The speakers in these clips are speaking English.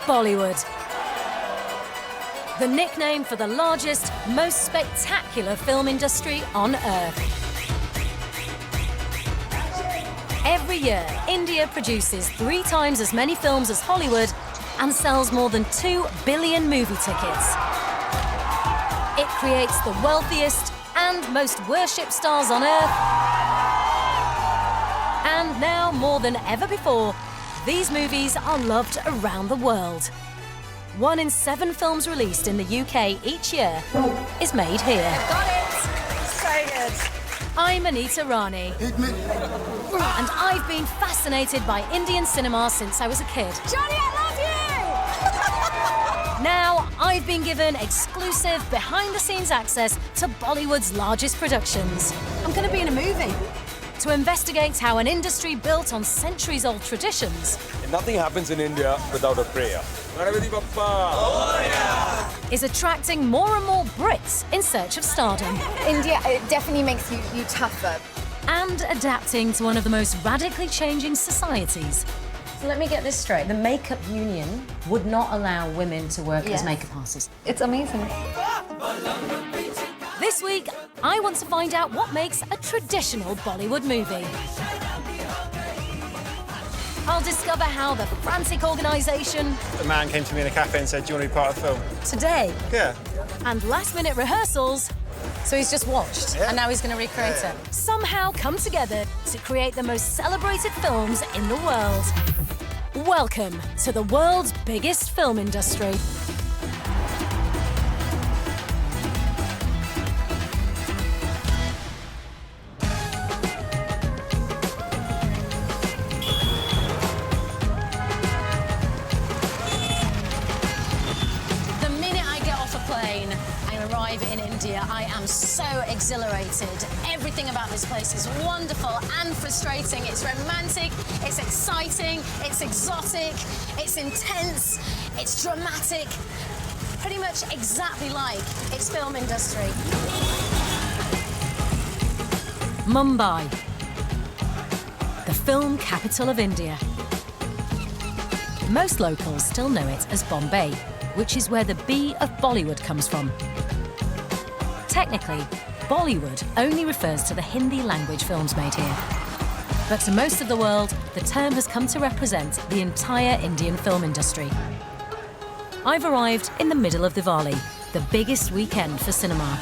Bollywood. The nickname for the largest, most spectacular film industry on Earth. Every year, India produces 3 times as many films as Hollywood and sells more than 2 billion movie tickets. It creates the wealthiest and most worshipped stars on Earth. And now, more than ever before, these movies are loved around the world. 1 in 7 films released in the UK each year is made here. Got it! So good. I'm Anita Rani. And I've been fascinated by Indian cinema since I was a kid. Johnny, I love you! Now, I've been given exclusive behind-the-scenes access to Bollywood's largest productions. I'm going to be in a movie. To investigate how an industry built on centuries-old traditions Nothing happens in India without a prayer. is attracting more and more Brits in search of stardom India, it definitely makes you tougher. and adapting to one of the most radically changing societies. So let me get this straight. The makeup union would not allow women to work as makeup artists. It's amazing. This week, I want to find out what makes a traditional Bollywood movie. I'll discover how the frantic organisation, A man came to me in a cafe and said, "Do you want to be part of the film?" today, Yeah. and last-minute rehearsals So he's just watched, and now he's going to recreate it. somehow come together to create the most celebrated films in the world. Welcome to the world's biggest film industry. The minute I get off a plane and arrive in India, I am so exhilarated. Everything about this place is wonderful and frustrating. It's romantic, it's exciting, it's exotic, it's intense, it's dramatic. Pretty much exactly like its film industry. Mumbai, the film capital of India. Most locals still know it as Bombay, which is where the B of Bollywood comes from. Technically, Bollywood only refers to the Hindi language films made here. But to most of the world, the term has come to represent the entire Indian film industry. I've arrived in the middle of Diwali, the biggest weekend for cinema.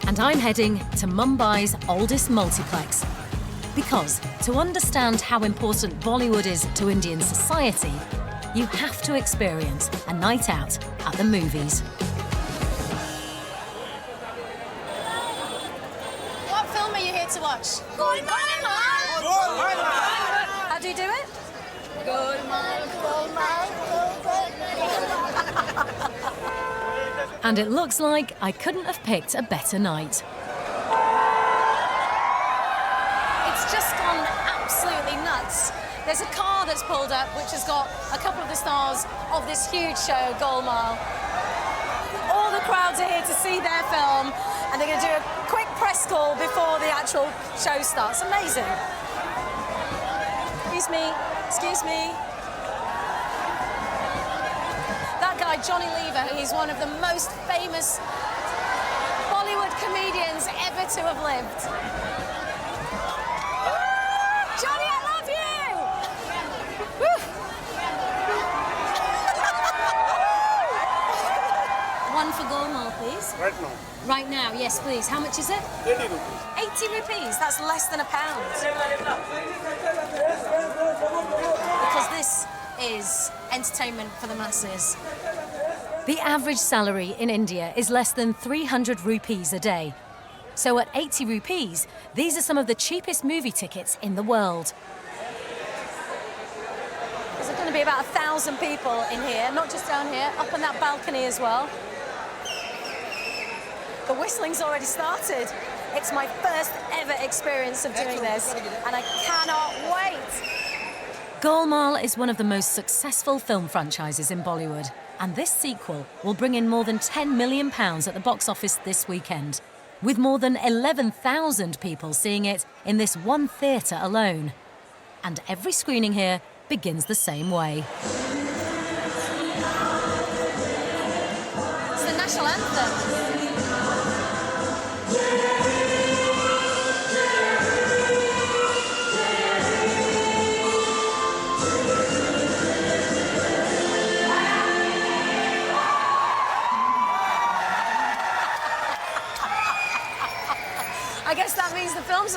And I'm heading to Mumbai's oldest multiplex. Because to understand how important Bollywood is to Indian society, you have to experience a night out at the movies. What film are you here to watch? How do you do it? And it looks like I couldn't have picked a better night. It's just gone absolutely nuts. There's a car that's pulled up which has got a couple of the stars of this huge show, Golmaal. All the crowds are here to see their film, and they're going to do a quick press call before the actual show starts. Amazing. Excuse me, excuse me. That guy, Johnny Lever, he's one of the most famous Bollywood comedians ever to have lived. Johnny, I love you! Woo. One for Golmaal, please. Right now. Right now, yes, please. How much is it? 80 rupees. 80 rupees. That's less than £1. Because this is entertainment for the masses. The average salary in India is less than 300 rupees a day. So at 80 rupees, these are some of the cheapest movie tickets in the world. There's going to be about 1,000 people in here, not just down here, up on that balcony as well. The whistling's already started. It's my first ever experience of doing this, and I cannot wait. Golmaal is one of the most successful film franchises in Bollywood, and this sequel will bring in more than £10 million at the box office this weekend, with more than 11,000 people seeing it in this one theatre alone. And every screening here begins the same way.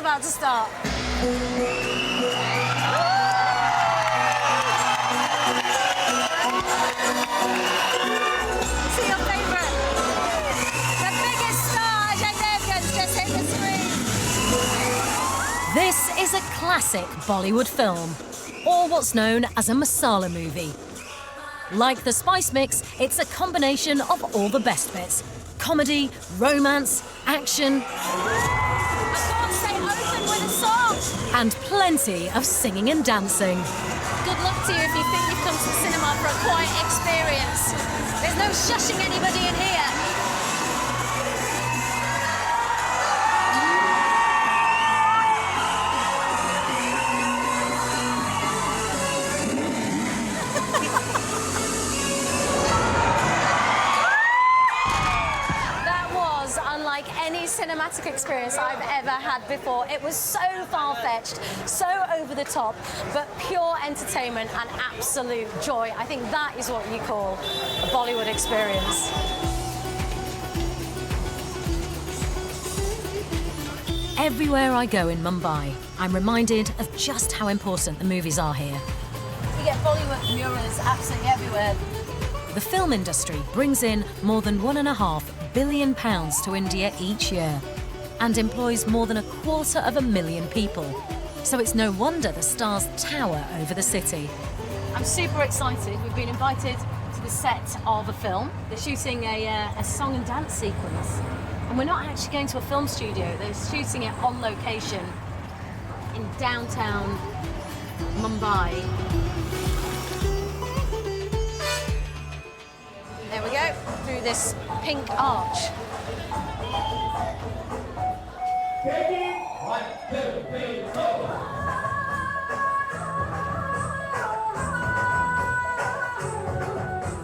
about to start. See your favourite. The biggest star, Ajay Devgan's just hit the screen. This is a classic Bollywood film, or what's known as a masala movie. Like the spice mix, it's a combination of all the best bits. Comedy, romance, action, I can't stay open with a song. and plenty of singing and dancing. Good luck to you if you think you've come to the cinema for a quiet experience. There's no shushing anybody in here. That was unlike any cinematic experience I've ever had before. It was so far-fetched, so over the top, but pure entertainment and absolute joy. I think that is what you call a Bollywood experience. Everywhere I go in Mumbai, I'm reminded of just how important the movies are here. You get Bollywood murals absolutely everywhere. The film industry brings in more than £1.5 billion to India each year and employs more than 250,000 people. So it's no wonder the stars tower over the city. I'm super excited. We've been invited to the set of a film. They're shooting a song and dance sequence. And we're not actually going to a film studio. They're shooting it on location in downtown Mumbai. There we go, through this pink arch.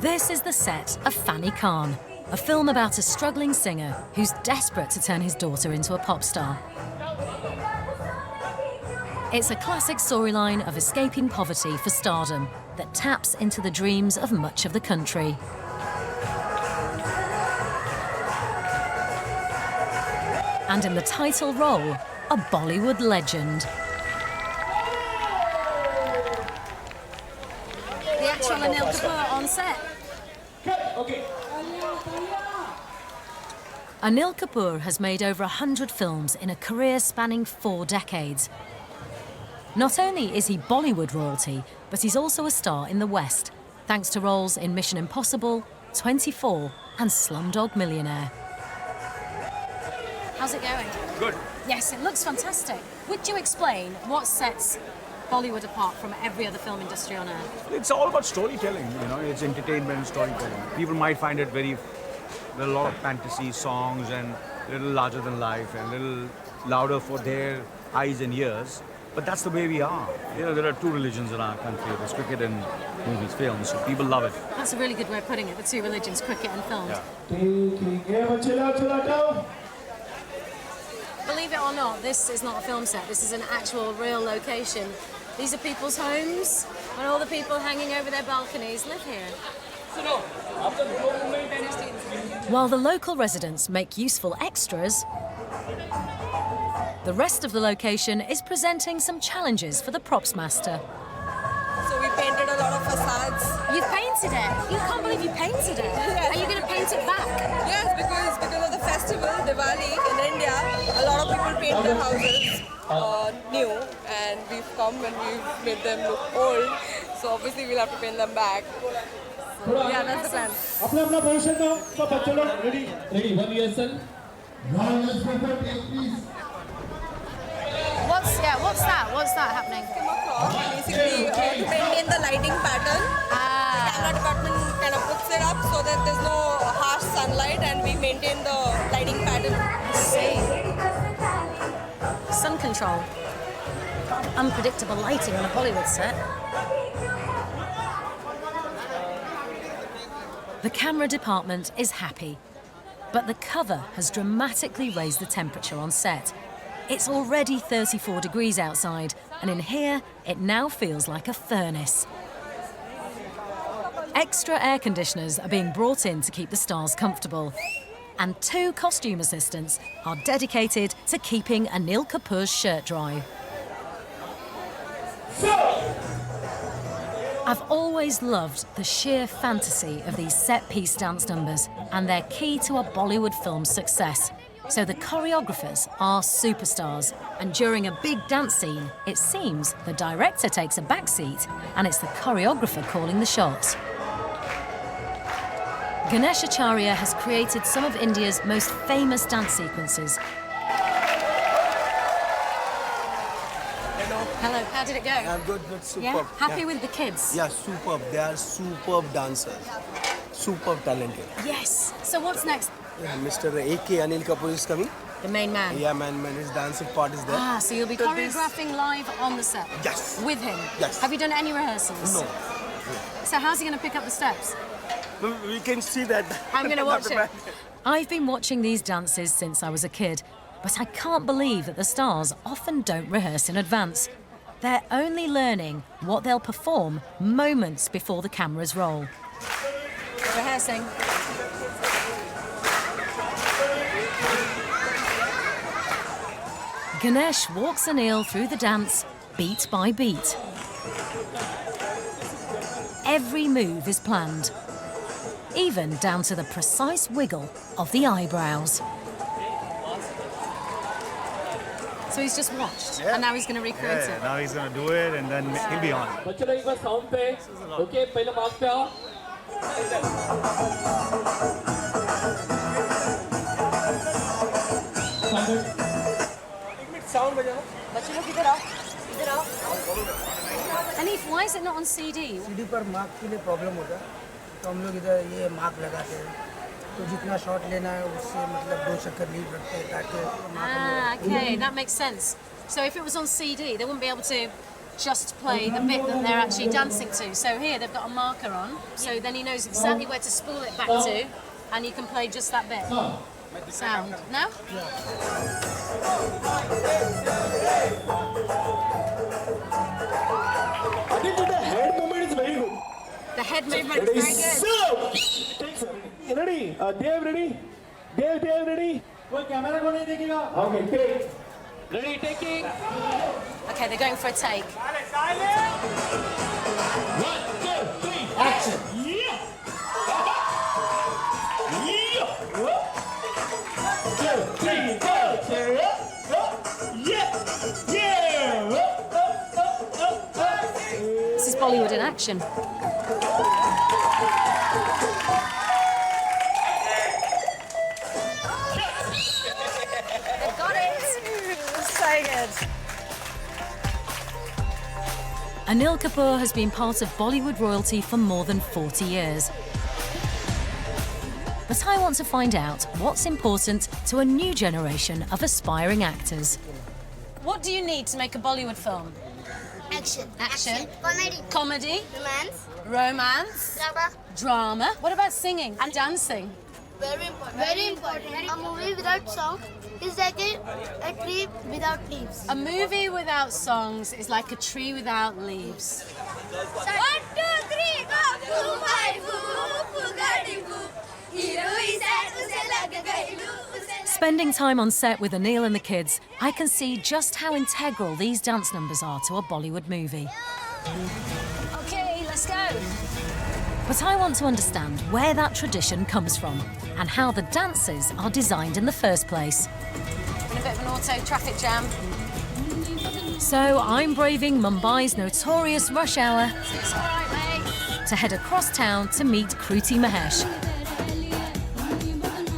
This is the set of Fanny Khan, a film about a struggling singer who's desperate to turn his daughter into a pop star. It's a classic storyline of escaping poverty for stardom that taps into the dreams of much of the country. And in the title role, a Bollywood legend. The actual Anil Kapoor on set. Anil Kapoor has made over 100 films in a career spanning 4 decades. Not only is he Bollywood royalty, but he's also a star in the West, thanks to roles in Mission Impossible, 24 and Slumdog Millionaire. How's it going? Good. Yes, it looks fantastic. Would you explain what sets Bollywood apart from every other film industry on earth? It's all about storytelling, you know, it's entertainment, storytelling. People might find it there are a lot of fantasy songs and a little larger than life and a little louder for their eyes and ears. But that's the way we are. You know, there are 2 religions in our country. There's cricket and movies, films, so people love it. That's a really good way of putting it, the 2 religions, cricket and films. Yeah. Believe it or not, this is not a film set. This is an actual, real location. These are people's homes, and all the people hanging over their balconies live here. While the local residents make useful extras, the rest of the location is presenting some challenges for the props master. So we painted a lot of facades. You've painted it. You can't believe you painted it. Yes. Are you going to paint it back? Yes, because of the festival, Diwali in India, a lot of people paint their houses new, and we've come and we've made them look old. So obviously we'll have to paint them back. So, yeah, that's the plan. Ready, 1 rehearsal. What's that? What's that happening? Basically, to maintain the lighting pattern, the camera department kind of puts it up so that there's no harsh sunlight, and we maintain the lighting pattern. Sun control. Unpredictable lighting on a Bollywood set. The camera department is happy, but the cover has dramatically raised the temperature on set. It's already 34 degrees outside, and in here, it now feels like a furnace. Extra air conditioners are being brought in to keep the stars comfortable. and 2 costume assistants are dedicated to keeping Anil Kapoor's shirt dry. I've always loved the sheer fantasy of these set-piece dance numbers, and they're key to a Bollywood film's success. So the choreographers are superstars, and during a big dance scene, it seems the director takes a back seat and it's the choreographer calling the shots. Ganesh Acharya has created some of India's most famous dance sequences. Hello, how did it go? I'm good, superb. Yeah? Happy with the kids? Yeah, superb. They are superb dancers. Superb talented. Yes. So what's next? Yeah, Mr. A.K. Anil Kapoor is coming. The main man? Yeah, man, his dancing part is there. Ah, so you'll be choreographing live on the set? Yes. With him? Yes. Have you done any rehearsals? No. So how's he going to pick up the steps? We can see that. I'm going to watch it. I've been watching these dances since I was a kid, but I can't believe that the stars often don't rehearse in advance. They're only learning what they'll perform moments before the cameras roll. Rehearsing. Ganesh walks Anil through the dance, beat by beat. Every move is planned, even down to the precise wiggle of the eyebrows. So he's just watched, and now he's going to recreate it. Now he's going to do it, and then he'll be on. बच्चों लोग एक बार sound पे okay पहले mark पे आओ Sound बजाओ. बच्चे लोग इधर आओ, इधर आओ. Anif, why is it not on CD? CD पर मार्क के लिए प्रॉब्लम होता है तो हम लोग इधर ये मार्क लगाते हैं तो जितना शॉट लेना है उससे मतलब 2 चक्कर लीव रखते हैं ताकि Ah, okay, that makes sense. So if it was on CD, they wouldn't be able to just play the bit that they're actually dancing to. So here they've got a marker on, so then he knows exactly where to spool it back to, and you can play just that bit. Sound. No? I think the head movement is very good. The head movement is very good. Ready? Dev ready? Dev ready? कोई camera को नहीं देखेगा? Okay, take. Ready, taking. Okay, they're going for a take. 1, 2, 3, action. Yeah. Yeah. 2, 3, go. Yeah. Yeah. This is Bollywood in action. Got it. So good. Anil Kapoor has been part of Bollywood royalty for more than 40 years. But I want to find out what's important to a new generation of aspiring actors. What do you need to make a Bollywood film? Action. Action. Comedy. Comedy. Romance. Romance. Drama. Drama. What about singing and dancing? Very important. Very important. A movie without song is like a tree without leaves. A movie without songs is like a tree without leaves. 1, 2, 3, go! Boo, bye, boo, Bugatti, boo. Hero is sad, usse lag gayi loo, usse. Spending time on set with Anil and the kids, I can see just how integral these dance numbers are to a Bollywood movie. Okay, let's go. But I want to understand where that tradition comes from and how the dances are designed in the first place. In a bit of an auto traffic jam. So I'm braving Mumbai's notorious rush hour It's all right, mate. to head across town to meet Kruti Mahesh,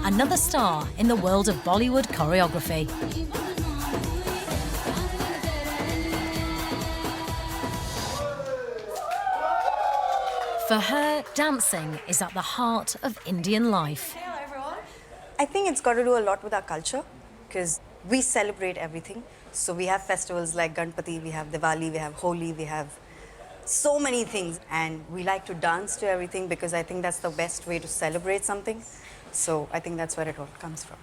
another star in the world of Bollywood choreography. For her, dancing is at the heart of Indian life. I think it's got to do a lot with our culture because we celebrate everything. So we have festivals like Ganpati, we have Diwali, we have Holi, we have so many things. And we like to dance to everything because I think that's the best way to celebrate something. So I think that's where it all comes from.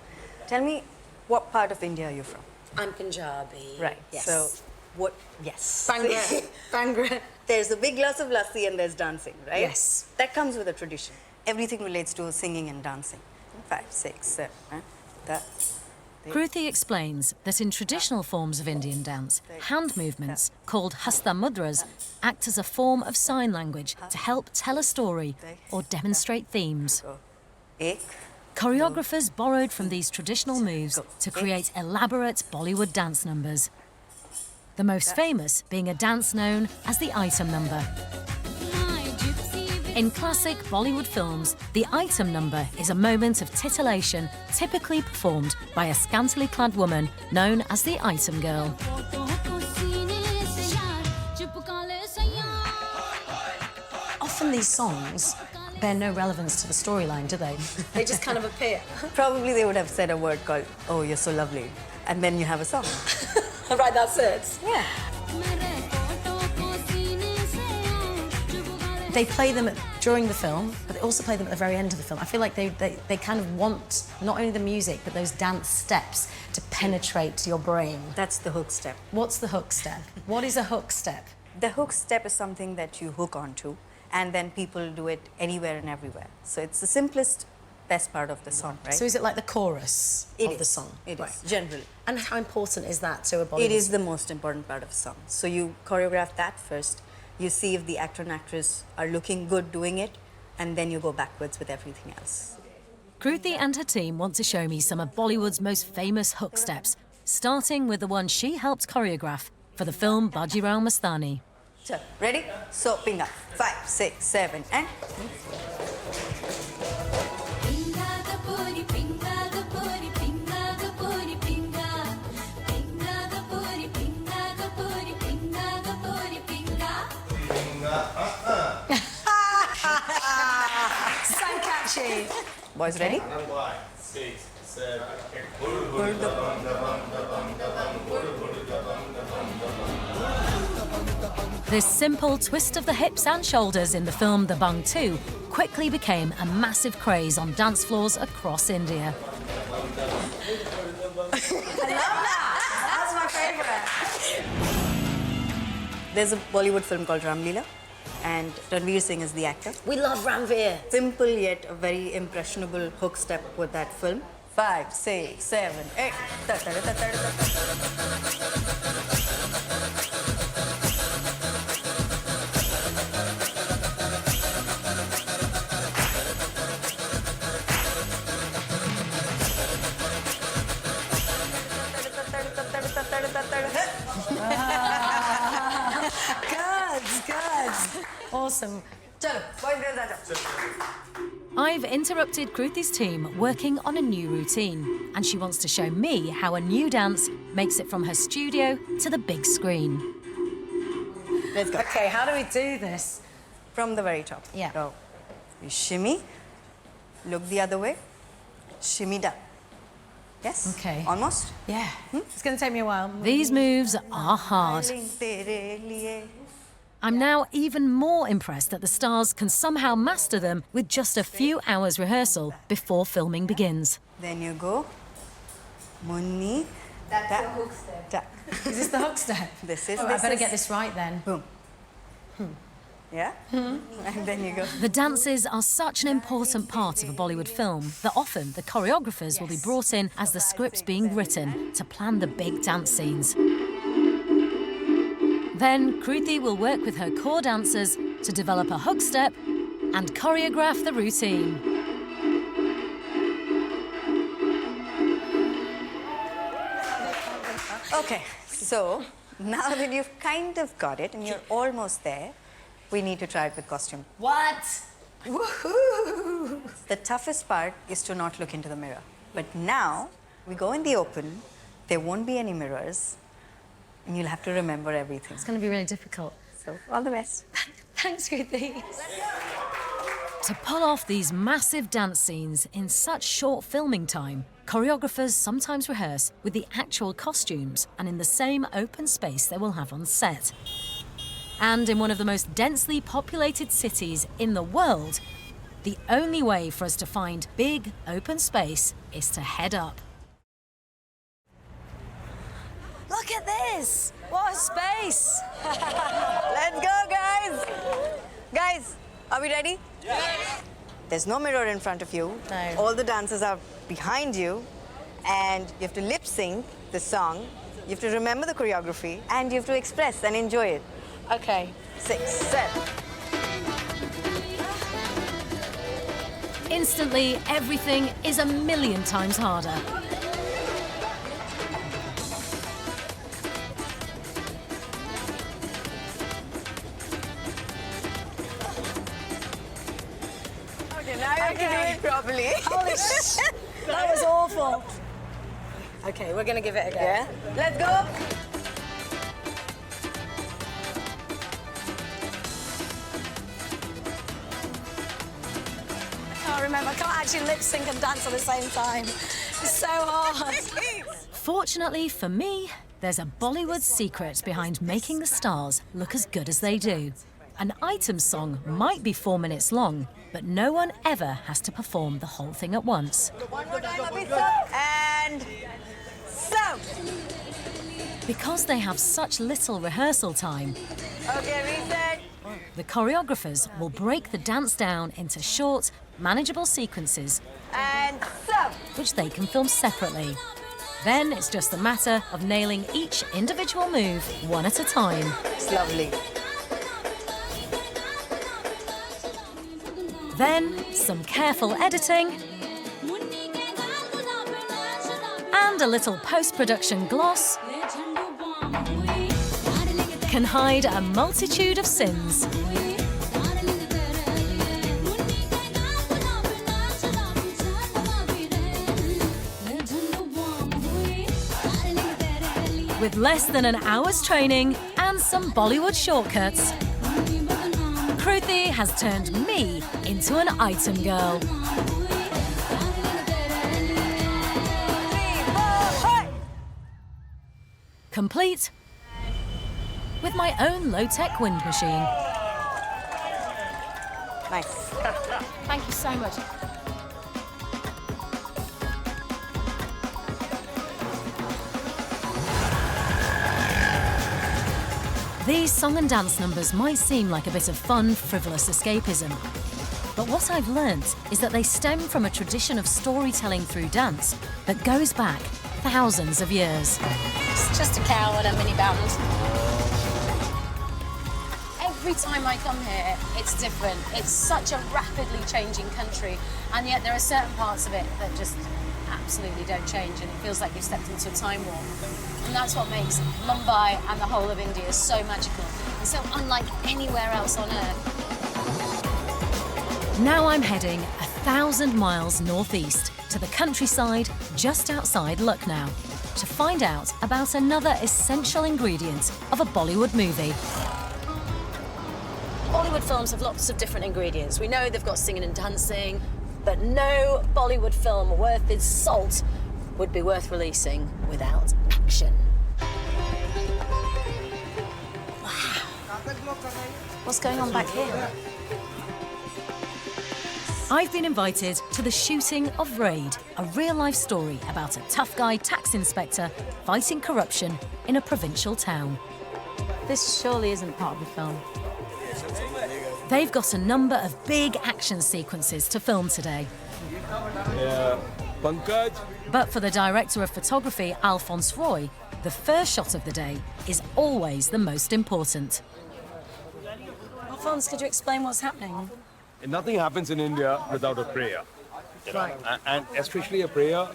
Tell me, what part of India are you from? I'm Punjabi. Right. Yes. So what, yes. Bhangra. Bhangra. There's a big glass of lassi and there's dancing, right? Yes. That comes with a tradition. Everything relates to singing and dancing. 5, 6, 7. That. Kruti explains that in traditional forms of Indian dance, hand movements, called hasta mudras, act as a form of sign language to help tell a story or demonstrate themes. Choreographers borrowed from these traditional moves to create elaborate Bollywood dance numbers. The most famous being a dance known as the item number. In classic Bollywood films, the item number is a moment of titillation typically performed by a scantily clad woman known as the item girl. Often these songs bear no relevance to the storyline, do they? They just kind of appear. Probably they would have said a word called, "Oh, you're so lovely," and then you have a song. Right, that's it. Yeah. They play them during the film, but they also play them at the very end of the film. I feel like they kind of want not only the music, but those dance steps to penetrate your brain. That's the hook step. What's the hook step? What is a hook step? The hook step is something that you hook onto, and then people do it anywhere and everywhere. So it's the simplest, best part of the song, right? So is it like the chorus of the song? It Right. is, generally. And how important is that to a Bollywood? It is the most important part of a song. So you choreograph that first, you see if the actor and actress are looking good doing it, and then you go backwards with everything else. Kruti and her team want to show me some of Bollywood's most famous hook steps, starting with the one she helped choreograph for the film Bajirao Mastani. So, ready? So, pinga. 5, 6, 7, and... So catchy. Boys, ready? 5, 6, 7, 8. This simple twist of the hips and shoulders in the film The Bung 2 quickly became a massive craze on dance floors across India. I love that! That's my favorite. There's a Bollywood film called Ramleela, and Ranveer Singh is the actor. We love Ranveer. Simple yet a very impressionable hook step with that film. 5, 6, 7, 8. Good. Awesome. I've interrupted Kruti's team working on a new routine, and she wants to show me how a new dance makes it from her studio to the big screen. Let's go. Okay, how do we do this? From the very top. Yeah. So, you shimmy, look the other way, shimmy down. Yes? Okay. Almost? Yeah. It's going to take me a while. These moves are hard. I'm now even more impressed that the stars can somehow master them with just a few hours rehearsal before filming begins. Then you go, munni. That's the hook step. Is this the hook step? This is. Oh, this I better is, get this right then. Boom. Yeah? And then you go. The dances are such an important part of a Bollywood film that often the choreographers will be brought in as the script's being written to plan the big dance scenes. Then Kruti will work with her core dancers to develop a hook step and choreograph the routine. Okay, so now that you've kind of got it and you're almost there, we need to try it with costume. What? Woohoo! The toughest part is to not look into the mirror. But now, we go in the open, there won't be any mirrors, and you'll have to remember everything. It's going to be really difficult. So, all the best. Thanks, Kruti. To pull off these massive dance scenes in such short filming time, choreographers sometimes rehearse with the actual costumes and in the same open space they will have on set. And in one of the most densely populated cities in the world, the only way for us to find big open space is to head up. Look at this! What a space! Let's go, guys! Guys, are we ready? Yes. There's no mirror in front of you. No. All the dancers are behind you, and you have to lip sync the song. You have to remember the choreography, and you have to express and enjoy it. Okay. 6, 7. Instantly, everything is a million times harder. Okay, now you have to do it properly. Holy shit! That was awful. Okay, we're gonna give it a go. Yeah? Let's go. I can't actually lip sync and dance at the same time. It's so hard. Fortunately for me, there's a Bollywood secret behind making the stars look as good as they do. An item song might be 4 minutes long, but no one ever has to perform the whole thing at once. One more time, Abhi, and so. Because they have such little rehearsal time, Okay, reset. the choreographers will break the dance down into short, manageable sequences, And so. which they can film separately. Then it's just a matter of nailing each individual move one at a time. It's lovely. Then some careful editing and a little post-production gloss can hide a multitude of sins. With less than an hour's training and some Bollywood shortcuts, Kruti has turned me into an item girl. Complete with my own low-tech wind machine. Nice. Thank you so much. These song and dance numbers might seem like a bit of fun, frivolous escapism. But what I've learnt is that they stem from a tradition of storytelling through dance that goes back thousands of years. It's just a cow and a mini band. Every time I come here, it's different. It's such a rapidly changing country, and yet there are certain parts of it that just absolutely don't change, and it feels like you've stepped into a time warp. And that's what makes Mumbai and the whole of India so magical and so unlike anywhere else on earth. Now I'm heading 1,000 miles northeast to the countryside just outside Lucknow to find out about another essential ingredient of a Bollywood movie. Bollywood films have lots of different ingredients. We know they've got singing and dancing, but no Bollywood film worth its salt would be worth releasing without action. Wow. What's going on back here? I've been invited to the shooting of Raid, a real-life story about a tough guy tax inspector fighting corruption in a provincial town. This surely isn't part of the film. They've got a number of big action sequences to film today. Pankaj? But for the director of photography, Alphonse Roy, the first shot of the day is always the most important. Alphonse, could you explain what's happening? Nothing happens in India without a prayer. Right. And especially a prayer,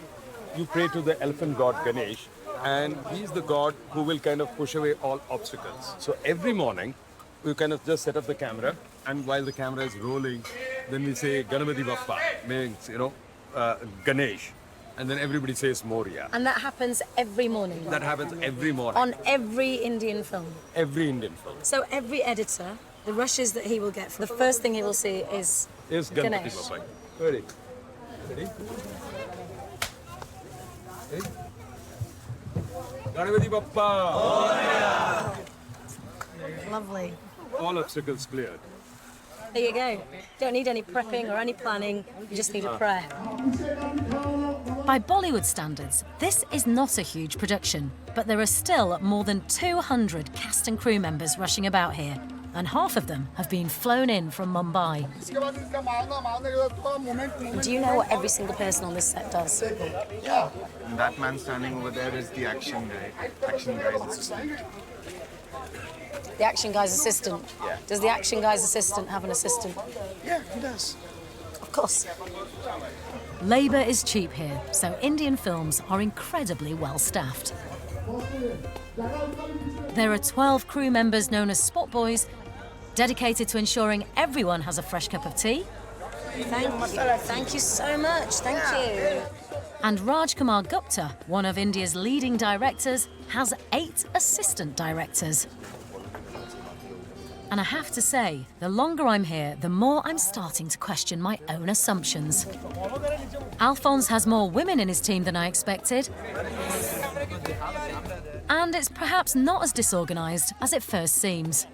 you pray to the elephant god Ganesh, and he's the god who will kind of push away all obstacles. So every morning, we kind of just set up the camera, and while the camera is rolling, then we say Ganapati Bappa, means, Ganesh, and then everybody says Moria. And that happens every morning? That happens every morning. On every Indian film? Every Indian film. So every editor, the rushes that he will get, the first thing he will see is Ganapati Ganesh. Bappa. Ready? Ready? Ready? Ganapati Bappa! Lovely. All obstacles cleared. There you go. Don't need any prepping or any planning. You just need a prayer. By Bollywood standards, this is not a huge production, but there are still more than 200 cast and crew members rushing about here, and half of them have been flown in from Mumbai. Do you know what every single person on this set does? Yeah. And that man standing over there is the action guy. Action guy's assistant. The action guy's assistant? Yeah. Does the action guy's assistant have an assistant? Yeah, he does. Of course. Labour is cheap here, so Indian films are incredibly well staffed. There are 12 crew members known as spot boys, dedicated to ensuring everyone has a fresh cup of tea. Thank you so much. Thank you. And Rajkumar Gupta, one of India's leading directors, has 8 assistant directors. And I have to say, the longer I'm here, the more I'm starting to question my own assumptions. Alphonse has more women in his team than I expected. And it's perhaps not as disorganised as it first seems.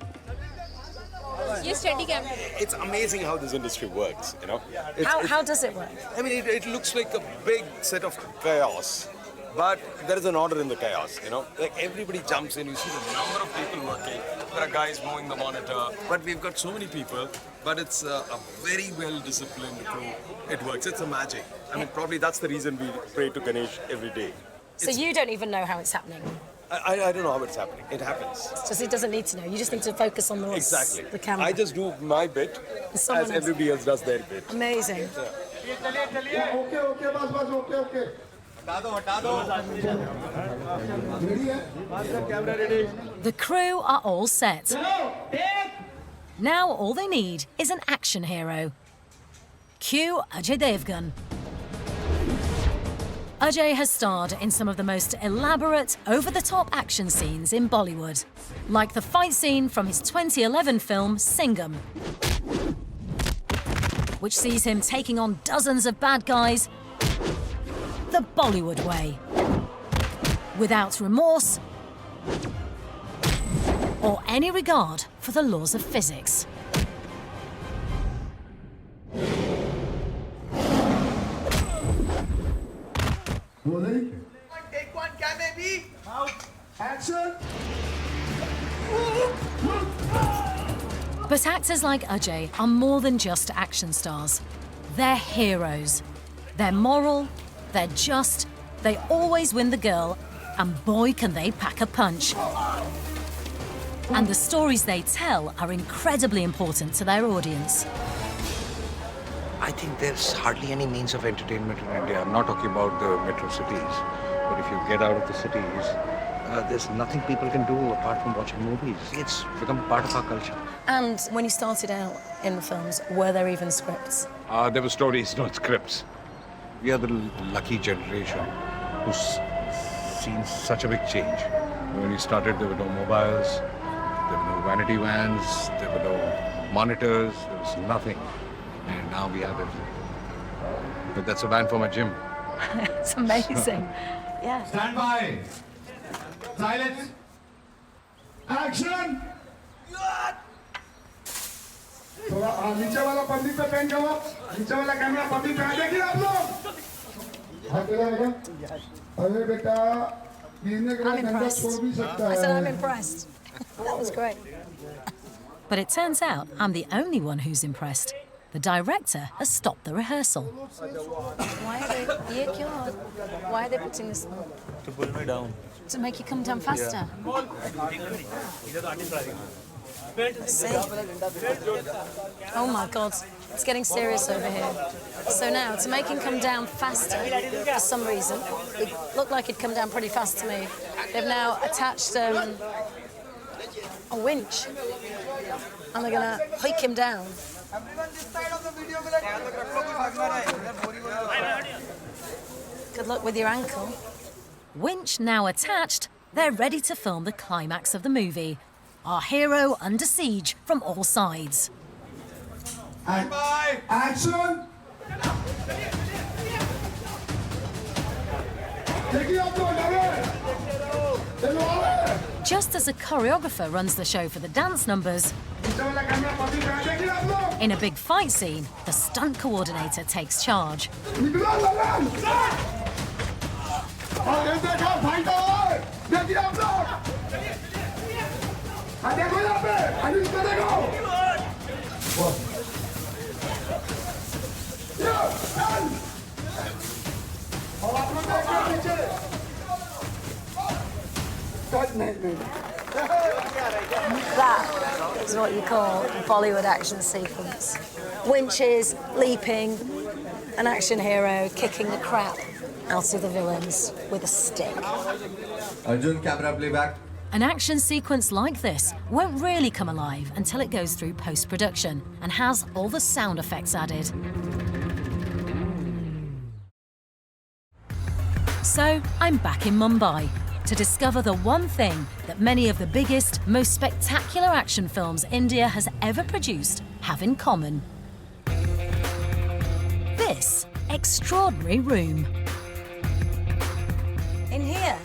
You steady camera. It's amazing how this industry works, you know. How does it work? I mean, it looks like a big set of chaos, but there is an order in the chaos, you know. Like everybody jumps in, you see the number of people working. There are guys moving the monitor, but we've got so many people, but it's a very well-disciplined crew. It works, it's a magic. I mean, probably that's the reason we pray to Ganesh every day. So you don't even know how it's happening? I don't know how it's happening. It happens. It's just, it doesn't need to know. You just need to focus on the camera. I just do my bit as everybody else does their bit. Amazing. The crew are all set. Now all they need is an action hero. Cue Ajay Devgan. Ajay has starred in some of the most elaborate, over-the-top action scenes in Bollywood, like the fight scene from his 2011 film Singham, which sees him taking on dozens of bad guys the Bollywood way, without remorse or any regard for the laws of physics. Take one, can baby? Action! But actors like Ajay are more than just action stars. They're heroes. They're moral, they're just, they always win the girl, and boy can they pack a punch. And the stories they tell are incredibly important to their audience. I think there's hardly any means of entertainment in India. I'm not talking about the metro cities, but if you get out of the cities, there's nothing people can do apart from watching movies. It's become part of our culture. And when you started out in the films, were there even scripts? There were stories, not scripts. We are the lucky generation who's seen such a big change. When we started, there were no mobiles, there were no vanity vans, there were no monitors, there was nothing. And now we have everything. But that's a van for my gym. It's amazing. Yeah. Stand by. Silence. Action. थोड़ा नीचे वाला पंडित पे pen करो नीचे वाला camera पंडित पे देखिए आप लोग अरे बेटा गिरने के बाद गंदा छोड़ भी सकता है I said I'm impressed. That was great. But it turns out I'm the only one who's impressed. The director has stopped the rehearsal. Why are they putting this on? To pull me down. To make you come down faster? See? Oh my God, it's getting serious over here. So now, to make him come down faster, for some reason, it looked like he'd come down pretty fast to me. They've now attached a winch, and they're gonna hike him down. Good luck with your ankle. Winch now attached, they're ready to film the climax of the movie. Our hero under siege from all sides. Action! Just as a choreographer runs the show for the dance numbers, in a big fight scene, the stunt coordinator takes charge. That is what you call a Bollywood action sequence. Winches, leaping, an action hero kicking the crap out of the villains with a stick. Arjun, camera playback. An action sequence like this won't really come alive until it goes through post-production and has all the sound effects added. So I'm back in Mumbai to discover the one thing that many of the biggest, most spectacular action films India has ever produced have in common. This extraordinary room. In here?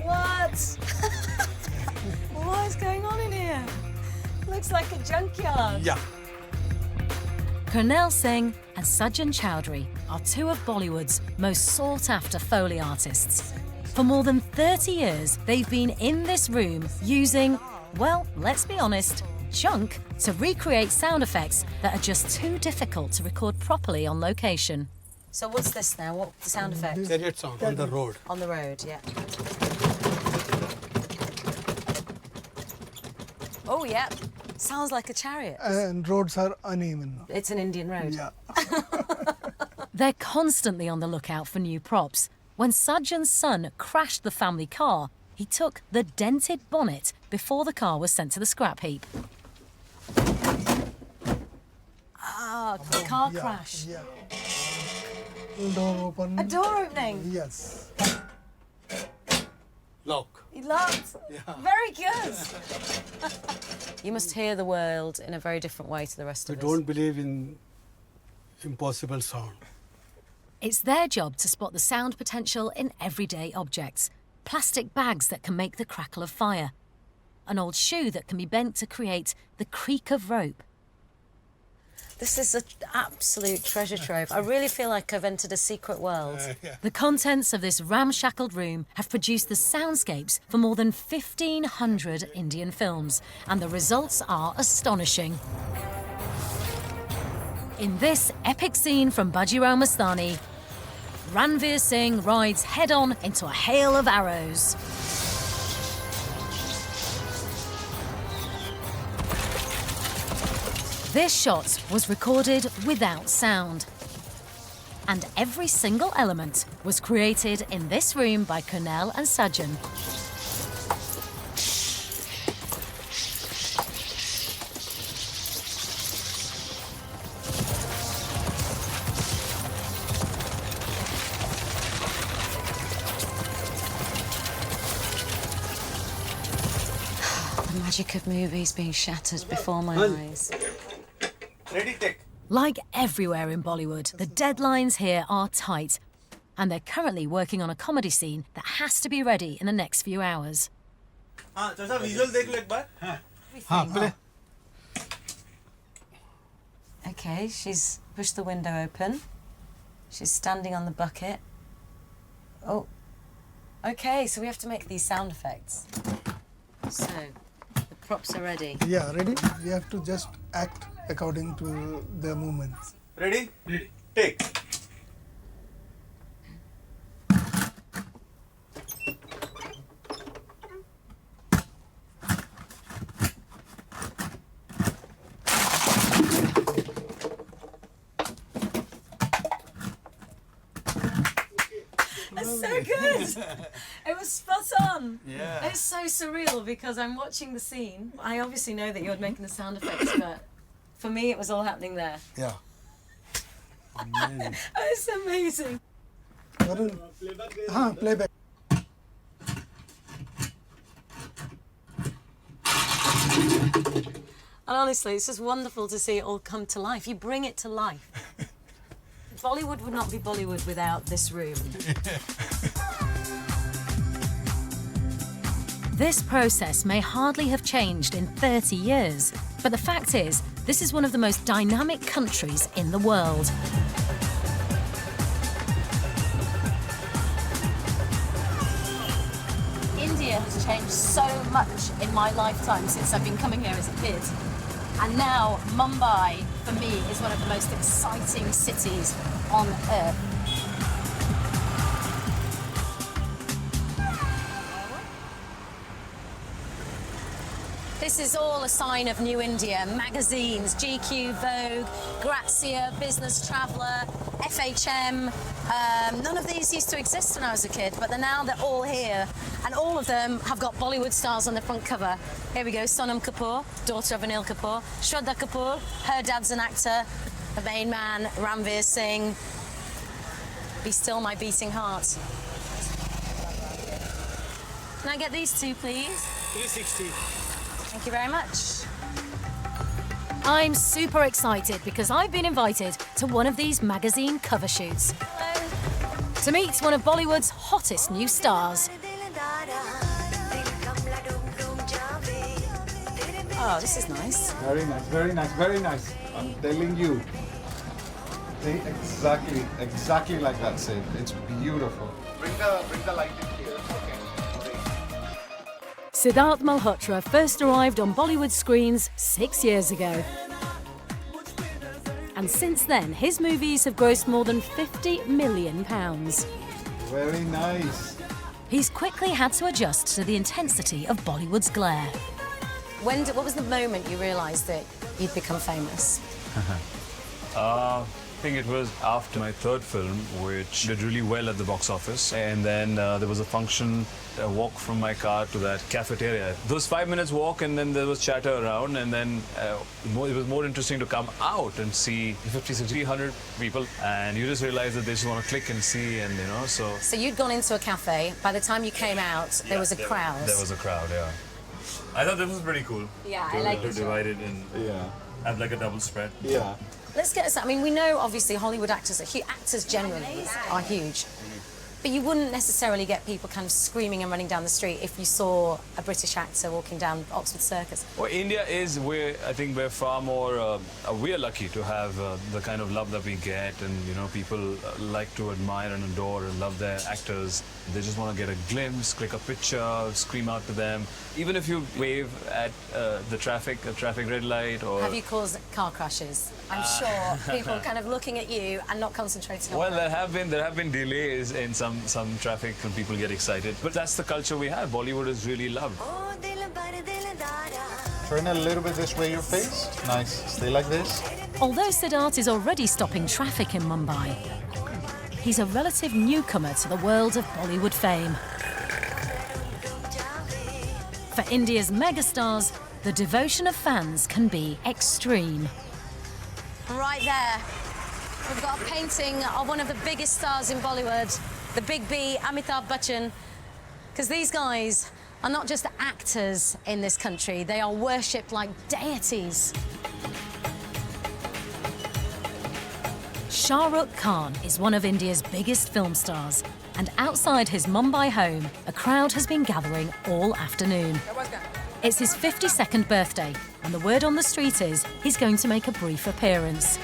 What? What is going on in here? Looks like a junkyard. Yeah. Karnal Singh and Sajjan Chowdhury are two of Bollywood's most sought-after Foley artists. For more than 30 years, they've been in this room using, well, let's be honest, junk to recreate sound effects that are just too difficult to record properly on location. So what's this now? What sound effect? Chariot sound on the road. On the road, yeah. Oh, yeah. Sounds like a chariot. And roads are uneven. It's an Indian road. Yeah. They're constantly on the lookout for new props. When Sajjan's son crashed the family car, he took the dented bonnet before the car was sent to the scrap heap. Ah, car crash. Yeah. Door open. A door opening. Yes. Lock. He locked. Yeah. Very good. You must hear the world in a very different way to the rest We of us. don't believe in impossible sound. It's their job to spot the sound potential in everyday objects. Plastic bags that can make the crackle of fire. An old shoe that can be bent to create the creak of rope. This is an absolute treasure trove. I really feel like I've entered a secret world. The contents of this ramshackled room have produced the soundscapes for more than 1,500 Indian films, and the results are astonishing. In this epic scene from Bajirao Mastani, Ranveer Singh rides head-on into a hail of arrows. This shot was recorded without sound. And every single element was created in this room by Karnal and Sajjan. The magic of movies being shattered before my eyes. Ready, take. Like everywhere in Bollywood, the deadlines here are tight, and they're currently working on a comedy scene that has to be ready in the next few hours. visual dekh lo ek baar. Okay, she's pushed the window open. She's standing on the bucket. Oh. Okay, so we have to make these sound effects. So, the props are ready. Yeah, ready? We have to just act according to the movements. Ready? Ready. Take. That's so good! It was spot on! Yeah. It's so surreal because I'm watching the scene. I obviously know that you're making the sound effects, but for me it was all happening there. Yeah. It's amazing. Varun, playback. And honestly, it's just wonderful to see it all come to life. You bring it to life. Bollywood would not be Bollywood without this room. This process may hardly have changed in 30 years, but the fact is, this is one of the most dynamic countries in the world. changed so much in my lifetime since I've been coming here as a kid. And now Mumbai, for me, is one of the most exciting cities on earth. This is all a sign of New India. Magazines, GQ, Vogue, Grazia, Business Traveller, FHM. None of these used to exist when I was a kid, but they're all here. And all of them have got Bollywood stars on the front cover. Here we go, Sonam Kapoor, daughter of Anil Kapoor. Shraddha Kapoor, her dad's an actor. The main man, Ranveer Singh. Be Still My Beating Heart. Can I get these two, please? 360. Thank you very much. I'm super excited because I've been invited to one of these magazine cover shoots. Hello. To meet one of Bollywood's hottest new stars. Oh, this is nice. Very nice, very nice, very nice. I'm telling you. They exactly like that, Sid. It's beautiful. Bring the light in here. Siddharth Malhotra first arrived on Bollywood screens 6 years ago. And since then, his movies have grossed more than £50 million. Very nice. He's quickly had to adjust to the intensity of Bollywood's glare. What was the moment you realised that you'd become famous? I think it was after my third film, which did really well at the box office. And then there was a function, a walk from my car to that cafeteria. Those 5 minutes walk, and then there was chatter around, and then it was more interesting to come out and see 50, 60, 100 people, and you just realize that they just want to click and see, and so... So you'd gone into a cafe. By the time you came out, there was a crowd. There was a crowd, yeah. I thought this was pretty cool. Yeah, I like it. To divide it and have like a double spread. Yeah. Let's get us. I mean, we know obviously Hollywood actors actors generally are huge, but you wouldn't necessarily get people kind of screaming and running down the street if you saw a British actor walking down Oxford Circus. Well, India is where I think we're far more. We are lucky to have the kind of love that we get, and people like to admire and adore and love their actors. They just want to get a glimpse, click a picture, scream out to them. Even if you wave at a traffic red light, or have you caused car crashes? I'm sure people kind of looking at you and not concentrating on. Well, there have been delays in some traffic when people get excited, but that's the culture we have. Bollywood is really loved. Turn a little bit this way, your face. Nice. Stay like this. Although Siddharth is already stopping traffic in Mumbai, he's a relative newcomer to the world of Bollywood fame. For India's megastars, the devotion of fans can be extreme. Right there, we've got a painting of one of the biggest stars in Bollywood, the Big B, Amitabh Bachchan. Because these guys are not just actors in this country, they are worshipped like deities. Shah Rukh Khan is one of India's biggest film stars, and outside his Mumbai home, a crowd has been gathering all afternoon. It's his 52nd birthday, and the word on the street is he's going to make a brief appearance.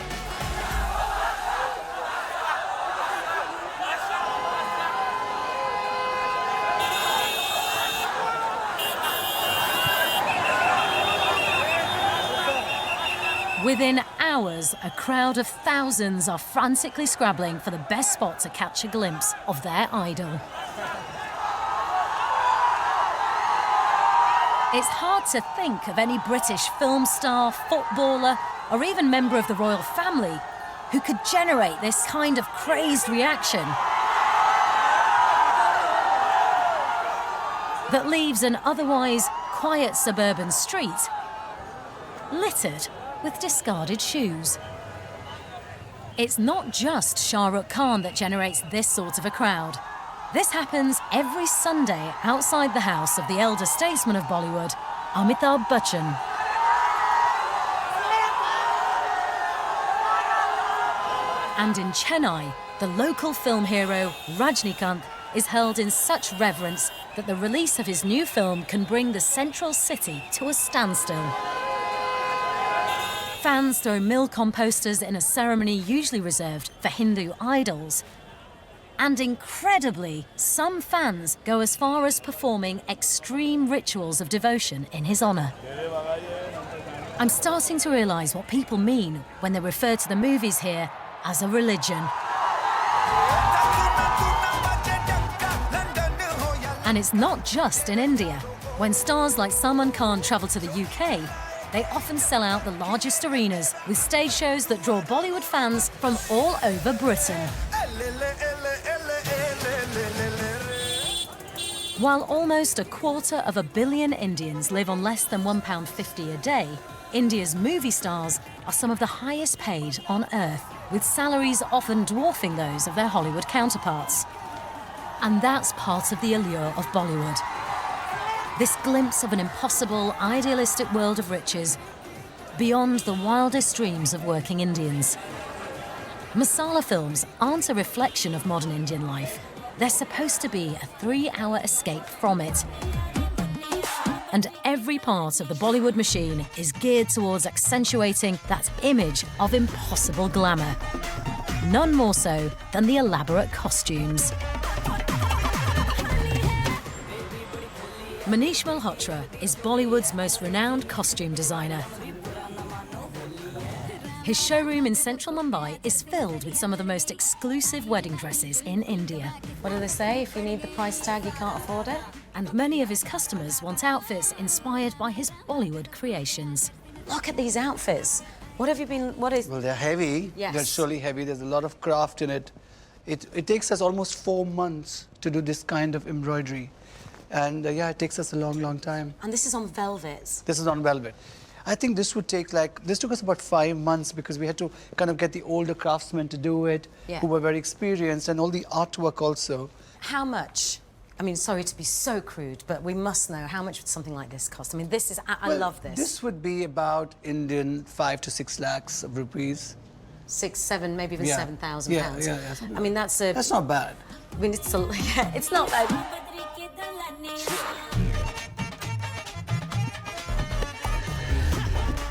Within hours, a crowd of thousands are frantically scrabbling for the best spot to catch a glimpse of their idol. It's hard to think of any British film star, footballer, or even member of the royal family who could generate this kind of crazed reaction that leaves an otherwise quiet suburban street littered with discarded shoes. It's not just Shah Rukh Khan that generates this sort of a crowd. This happens every Sunday outside the house of the elder statesman of Bollywood, Amitabh Bachchan. And in Chennai, the local film hero, Rajnikant, is held in such reverence that the release of his new film can bring the central city to a standstill. Fans throw milk on posters in a ceremony usually reserved for Hindu idols. And incredibly, some fans go as far as performing extreme rituals of devotion in his honour. I'm starting to realise what people mean when they refer to the movies here as a religion. And it's not just in India. When stars like Salman Khan travel to the UK, they often sell out the largest arenas with stage shows that draw Bollywood fans from all over Britain. While almost 250 million Indians live on less than £1.50 a day, India's movie stars are some of the highest paid on earth, with salaries often dwarfing those of their Hollywood counterparts. And that's part of the allure of Bollywood. This glimpse of an impossible, idealistic world of riches beyond the wildest dreams of working Indians. Masala films aren't a reflection of modern Indian life. They're supposed to be a 3-hour escape from it. And every part of the Bollywood machine is geared towards accentuating that image of impossible glamour. None more so than the elaborate costumes. Manish Malhotra is Bollywood's most renowned costume designer. His showroom in central Mumbai is filled with some of the most exclusive wedding dresses in India. What do they say? If you need the price tag, you can't afford it? And many of his customers want outfits inspired by his Bollywood creations. Look at these outfits. What have you been, what is... Well, they're heavy. Yes. They're surely heavy. There's a lot of craft in it. It takes us almost 4 months to do this kind of embroidery. And yeah, it takes us a long, long time. And this is on velvet. This is on velvet. I think this would take this took us about 5 months because we had to kind of get the older craftsmen to do it, who were very experienced, and all the artwork also. How much? I mean, sorry to be so crude, but we must know how much would something like this cost? I mean, this is, I love this. This would be about Indian 5 to 6 lakhs of rupees. 6, 7, maybe even 7,000 pounds. Yeah. I mean, that's not bad. I mean, it's it's not bad.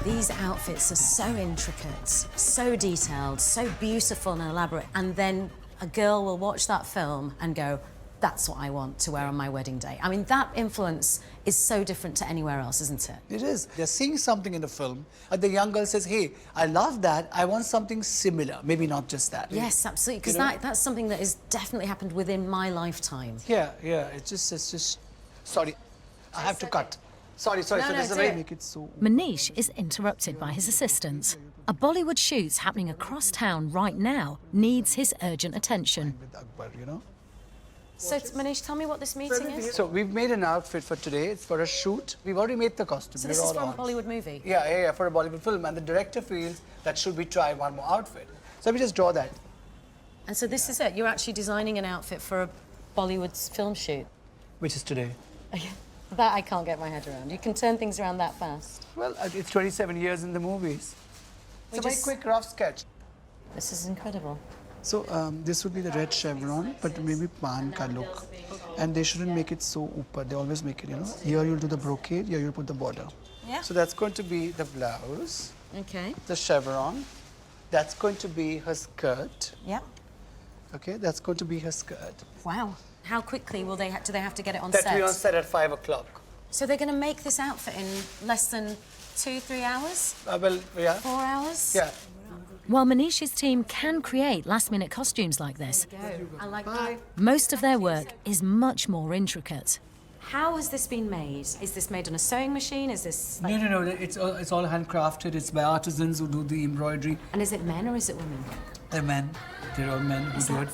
These outfits are so intricate, so detailed, so beautiful and elaborate. And then a girl will watch that film and go, that's what I want to wear on my wedding day. I mean, that influence is so different to anywhere else, isn't it? It is. They're seeing something in the film, and the young girl says, hey, I love that, I want something similar, maybe not just that. Yes, absolutely, because that's something that has definitely happened within my lifetime. Yeah, it's just, sorry, I have to cut. Sorry, so there's a way to make it so... Manish is interrupted by his assistant. A Bollywood shoot happening across town right now needs his urgent attention. So, Manish, tell me what this meeting is. So, we've made an outfit for today. It's for a shoot. We've already made the costume. So this is from a Bollywood movie? Yeah, for a Bollywood film. And the director feels that should we try one more outfit. So we just draw that. And so this is it? You're actually designing an outfit for a Bollywood film shoot? Which is today. That I can't get my head around. You can turn things around that fast. Well, it's 27 years in the movies. It's a very quick, rough sketch. This is incredible. So this would be the red chevron, but maybe pan ka look. And they shouldn't make it so upper. They always make it, Here you'll do the brocade, here you'll put the border. Yeah. So that's going to be the blouse. Okay. The chevron. That's going to be her skirt. Yeah. Okay, that's going to be her skirt. Wow. How quickly do they have to get it on set? That'll be on set at 5 o'clock. So they're going to make this outfit in less than 2-3 hours? Well, yeah. 4 hours? Yeah. While Manish's team can create last-minute costumes like this, I like that. most of their work is much more intricate. How has this been made? Is this made on a sewing machine? Is this like... No. It's all handcrafted. It's by artisans who do the embroidery. And is it men or is it women? They're men. They're all men who do it.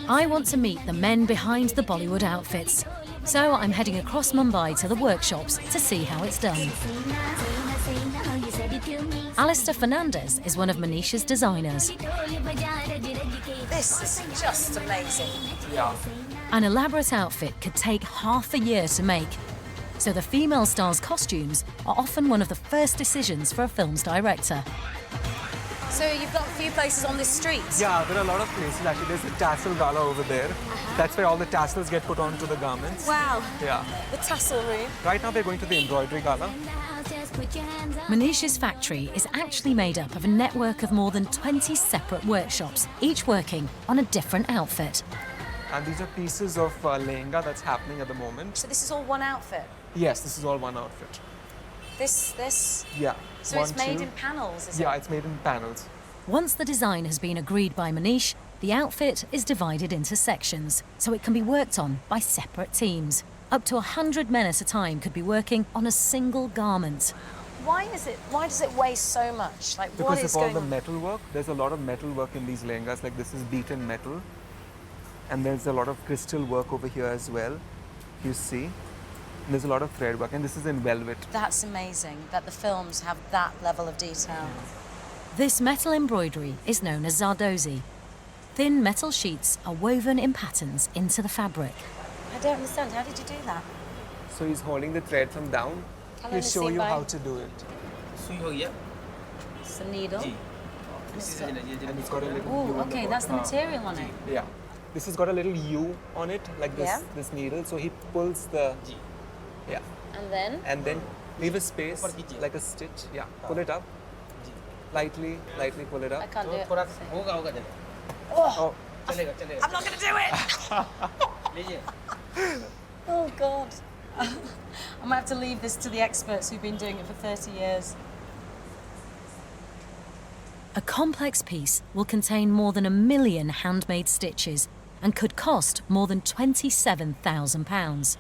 I want to meet the men behind the Bollywood outfits, so I'm heading across Mumbai to the workshops to see how it's done. Alistair Fernandez is one of Manish's designers. This is just amazing. Yeah. An elaborate outfit could take half a year to make, so the female star's costumes are often one of the first decisions for a film's director. So you've got a few places on this street? Yeah, there are a lot of places actually. There's a tassel gala over there. That's where all the tassels get put onto the garments. Wow. Yeah. The tassel room. Right now we're going to the embroidery gala. Manish's factory is actually made up of a network of more than 20 separate workshops, each working on a different outfit. And these are pieces of lehenga that's happening at the moment. So this is all one outfit? Yes, this is all one outfit. This? Yeah. So it's made in panels, is it? Yeah, it's made in panels. Once the design has been agreed by Manish, the outfit is divided into sections, so it can be worked on by separate teams. Up to 100 men at a time could be working on a single garment. Why does it weigh so much? Like, Because what of is all going the on? metal work. There's a lot of metal work in these lehengas. Like this is beaten metal. And there's a lot of crystal work over here as well. You see? And there's a lot of thread work. And this is in velvet. That's amazing that the films have that level of detail. This metal embroidery is known as zardozi. Thin metal sheets are woven in patterns into the fabric. I don't understand. How did you do that? So he's holding the thread from down. He'll show you how to do it. It's a needle. And it's got a little Oh, U on okay, the that's the bottom. material on it. Yeah. This has got a little U on it, like this, Yeah. this needle. So he pulls the... Yeah. And then? Leave a space, like a stitch. Yeah. Pull it up. Lightly pull it up. I can't do it. Oh. I'm not going to do it! Oh, God. I'm going to have to leave this to the experts who've been doing it for 30 years. A complex piece will contain more than 1 million handmade stitches and could cost more than £27,000.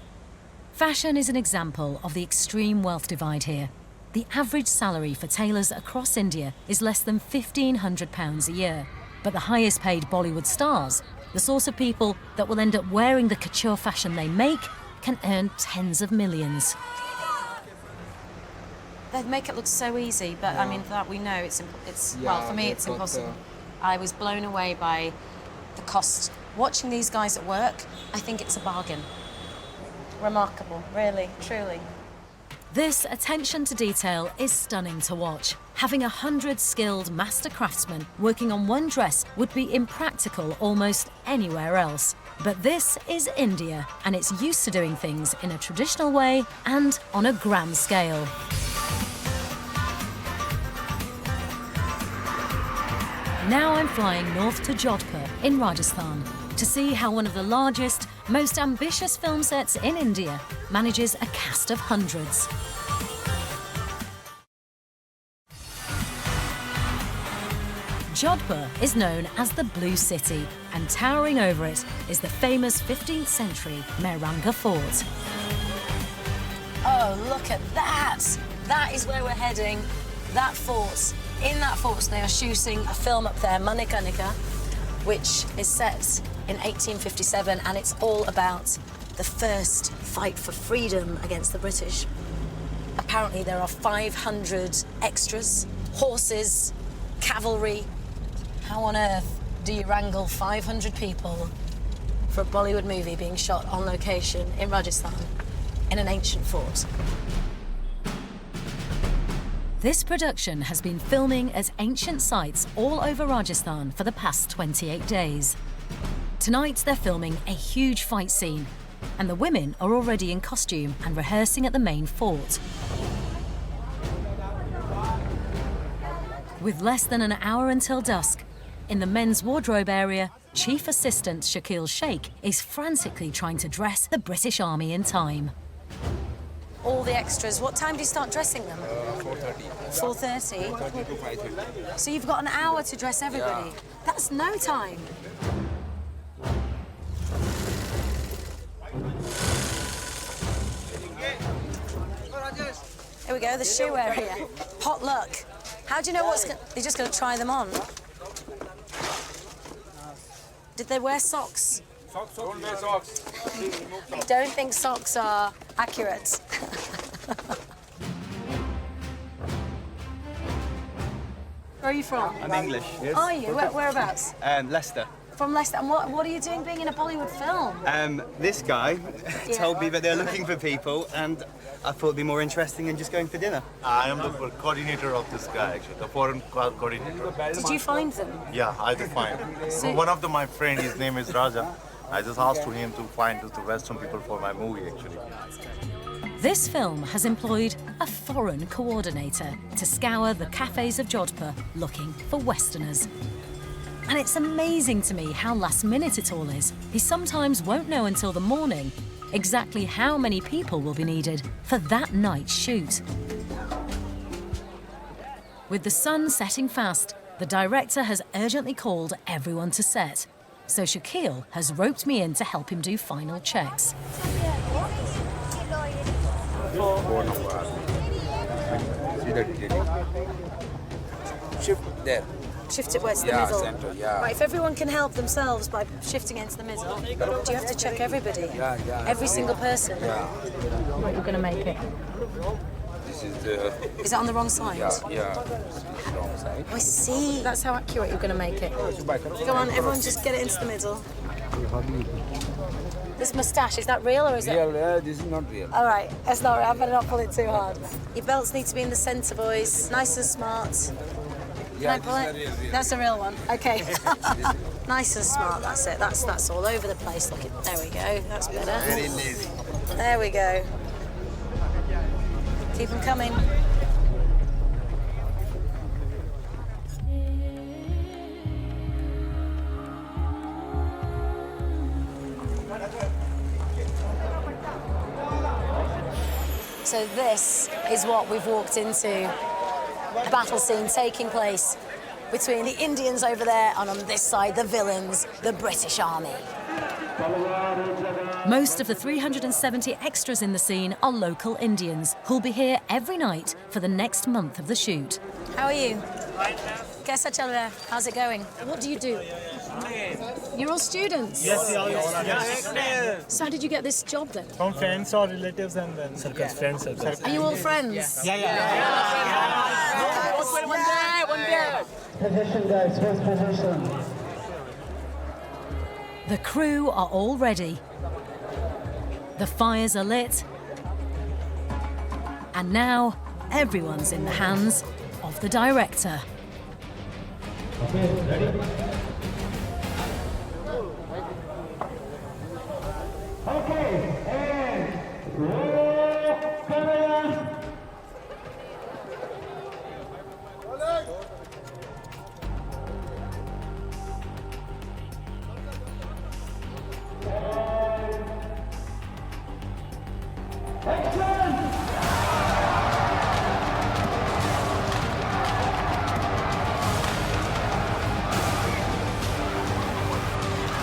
Fashion is an example of the extreme wealth divide here. The average salary for tailors across India is less than £1,500 a year. But the highest paid Bollywood stars, the sort of people that will end up wearing the couture fashion they make, can earn tens of millions. They make it look so easy, but I mean, that we know it's well, for me, it's impossible. I was blown away by the cost. Watching these guys at work, I think it's a bargain. Remarkable, really, truly. This attention to detail is stunning to watch. Having 100 skilled master craftsmen working on one dress would be impractical almost anywhere else. But this is India, and it's used to doing things in a traditional way and on a grand scale. Now I'm flying north to Jodhpur in Rajasthan to see how one of the largest, most ambitious film sets in India manages a cast of hundreds. Jodhpur is known as the Blue City, and towering over it is the famous 15th century Mehranga Fort. Oh, look at that! That is where we're heading, that fort. In that fort, they are shooting a film up there, Manikarnika, which is set in 1857, and it's all about the first fight for freedom against the British. Apparently, there are 500 extras, horses, cavalry. How on earth do you wrangle 500 people for a Bollywood movie being shot on location in Rajasthan in an ancient fort? This production has been filming at ancient sites all over Rajasthan for the past 28 days. Tonight they're filming a huge fight scene, and the women are already in costume and rehearsing at the main fort. With less than an hour until dusk, in the men's wardrobe area, Chief Assistant Shakil Sheikh is frantically trying to dress the British Army in time. All the extras, what time do you start dressing them? 4:30. 4:30? 4:30 to 5:30. So you've got an hour to dress everybody? Yeah. That's no time. Here we go, the shoe area. Hot luck. How do you know what's going to... You're just going to try them on? Did they wear socks? Socks, don't wear socks. I don't think socks are accurate. Where are you from? I'm English. Yes. Are you? Whereabouts? Leicester. From Leicester. And what are you doing being in a Bollywood film? This guy Yeah. told me that they're looking for people, and I thought it'd be more interesting than just going for dinner. I am the coordinator of this guy, actually, the foreign coordinator. Did you find them? Yeah, I did find. So- One of my friend, his name is Raja. I just asked to him to find the Western people for my movie, actually. This film has employed a foreign coordinator to scour the cafes of Jodhpur looking for Westerners. And it's amazing to me how last minute it all is. He sometimes won't know until the morning exactly how many people will be needed for that night's shoot. With the sun setting fast, the director has urgently called everyone to set. So Shakil has roped me in to help him do final checks. Shift there. Shift it where it's the Yeah, middle. center, yeah. Right, if everyone can help themselves by shifting it into the middle, do you have to check everybody? Yeah, yeah. Every single person? Yeah. Right, you're going to make it. This is the. Is it on the wrong side? Yeah. Wrong side. I see. That's how accurate you're going to make it. Go on, everyone just get it into the middle. This moustache, is that real or is it? Real, this is not real. All right, that's not real. I better not pull it too hard. Your belts need to be in the centre, boys. Nice and smart. Yeah, Can I pull this is it? real. That's a real one. Okay. Nice and smart, that's it. That's all over the place. Look, there we go. That's better. Very lazy. There we go. Keep them coming. So this is what we've walked into. A battle scene taking place between the Indians over there and on this side, the villains, the British Army. Most of the 370 extras in the scene are local Indians who'll be here every night for the next month of the shoot. How are you? Kaisa chal raha hai? How's it going? What do you do? You're all students? Yes. So how did you get this job then? From friends or relatives and then circles, friends circles. Are you all friends? Position, guys, first position. The crew are all ready. The fires are lit. And now everyone's in the hands of the director. Okay, ready? Okay, and roll camera.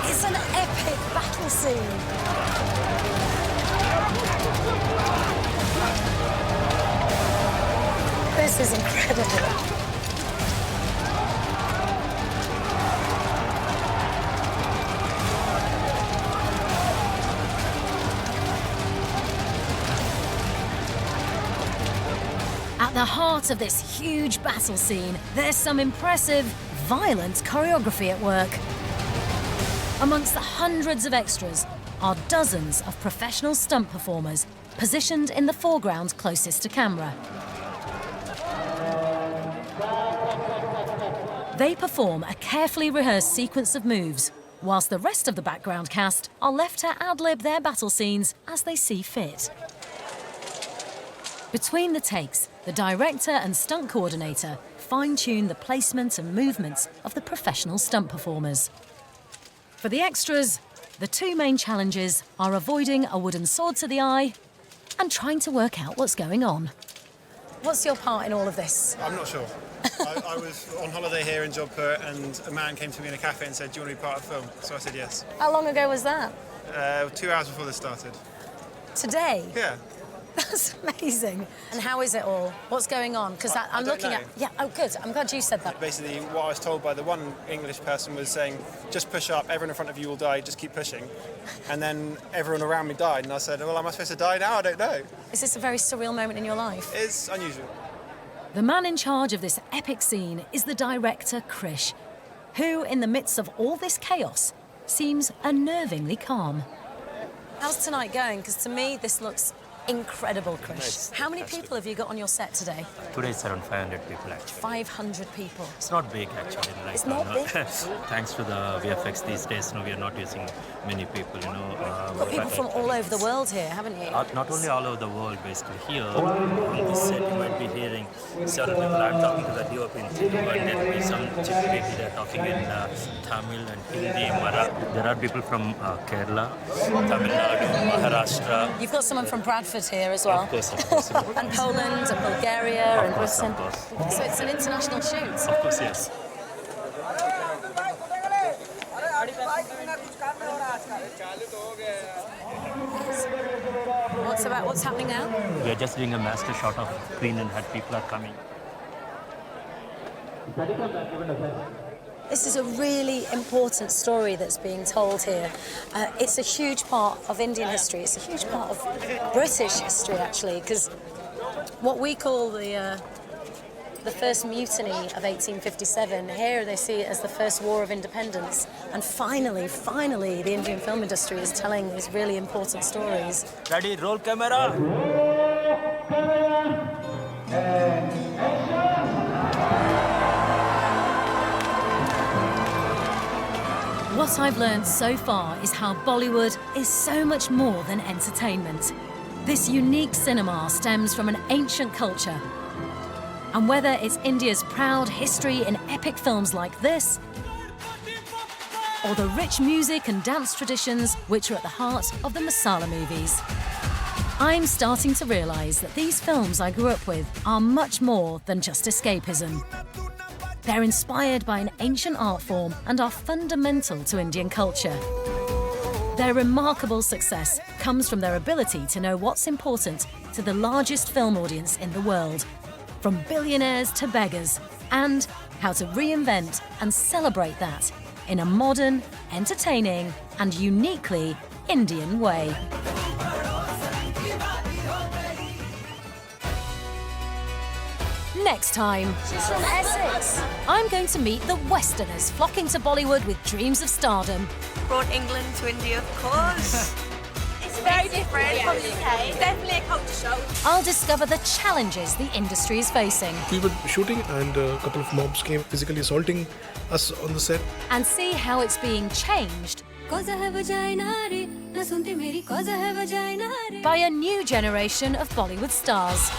It's an epic battle scene. This is incredible. At the heart of this huge battle scene, there's some impressive, violent choreography at work. Amongst the hundreds of extras are dozens of professional stunt performers positioned in the foreground closest to camera. They perform a carefully rehearsed sequence of moves, whilst the rest of the background cast are left to ad-lib their battle scenes as they see fit. Between the takes, the director and stunt coordinator fine-tune the placement and movements of the professional stunt performers. For the extras, the two main challenges are avoiding a wooden sword to the eye and trying to work out what's going on. What's your part in all of this? I'm not sure. I was on holiday here in Jodhpur and a man came to me in a cafe and said, do you want to be part of the film? So I said yes. How long ago was that? 2 hours before this started. Today? Yeah. That's amazing. And how is it all? What's going on? Because I'm don't looking know. at... Yeah, oh, good. I'm glad you said that. Basically, what I was told by the one English person was saying, just push up, everyone in front of you will die, just keep pushing. And then everyone around me died, and I said, well, am I supposed to die now? I don't know. Is this a very surreal moment in your life? It's unusual. The man in charge of this epic scene is the director, Krish, who, in the midst of all this chaos, seems unnervingly calm. How's tonight going? Because to me, this looks incredible, Krish. How many people have you got on your set today? Today it's around 500 people actually. 500 people. It's not big actually. Right It's now, not no. big? Thanks to the VFX these days, we are not using many people, You've got people from all over the world here, haven't you? Not only all over the world, basically. Here, on this set, you might be hearing several people. I'm talking to the DOP in Telugu, and there will be some people they're talking in Tamil and Hindi, Marathi. There are people from Kerala, Tamil Nadu, Maharashtra. You've got someone from Bradford here as well. Of course, of course. And Poland and Bulgaria Of and course, Britain. of course. So it's an international shoot. Of course, yes. What's happening now? We are just doing a master shot of Queen and her people are coming. This is a really important story that's being told here. It's a huge part of Indian history. It's a huge part of British history, actually, because what we call the first mutiny of 1857, here they see it as the first war of independence. And finally, the Indian film industry is telling these really important stories. Ready, roll camera. What I've learned so far is how Bollywood is so much more than entertainment. This unique cinema stems from an ancient culture. And whether it's India's proud history in epic films like this, or the rich music and dance traditions which are at the heart of the masala movies, I'm starting to realise that these films I grew up with are much more than just escapism. They're inspired by an ancient art form and are fundamental to Indian culture. Their remarkable success comes from their ability to know what's important to the largest film audience in the world, from billionaires to beggars, and how to reinvent and celebrate that in a modern, entertaining, and uniquely Indian way. Next time, She's from Essex. I'm going to meet the Westerners flocking to Bollywood with dreams of stardom. Brought England to India, of course. It's very different from the UK. It's definitely a culture show. I'll discover the challenges the industry is facing We were shooting and a couple of mobs came physically assaulting us on the set. and see how it's being changed by a new generation of Bollywood stars.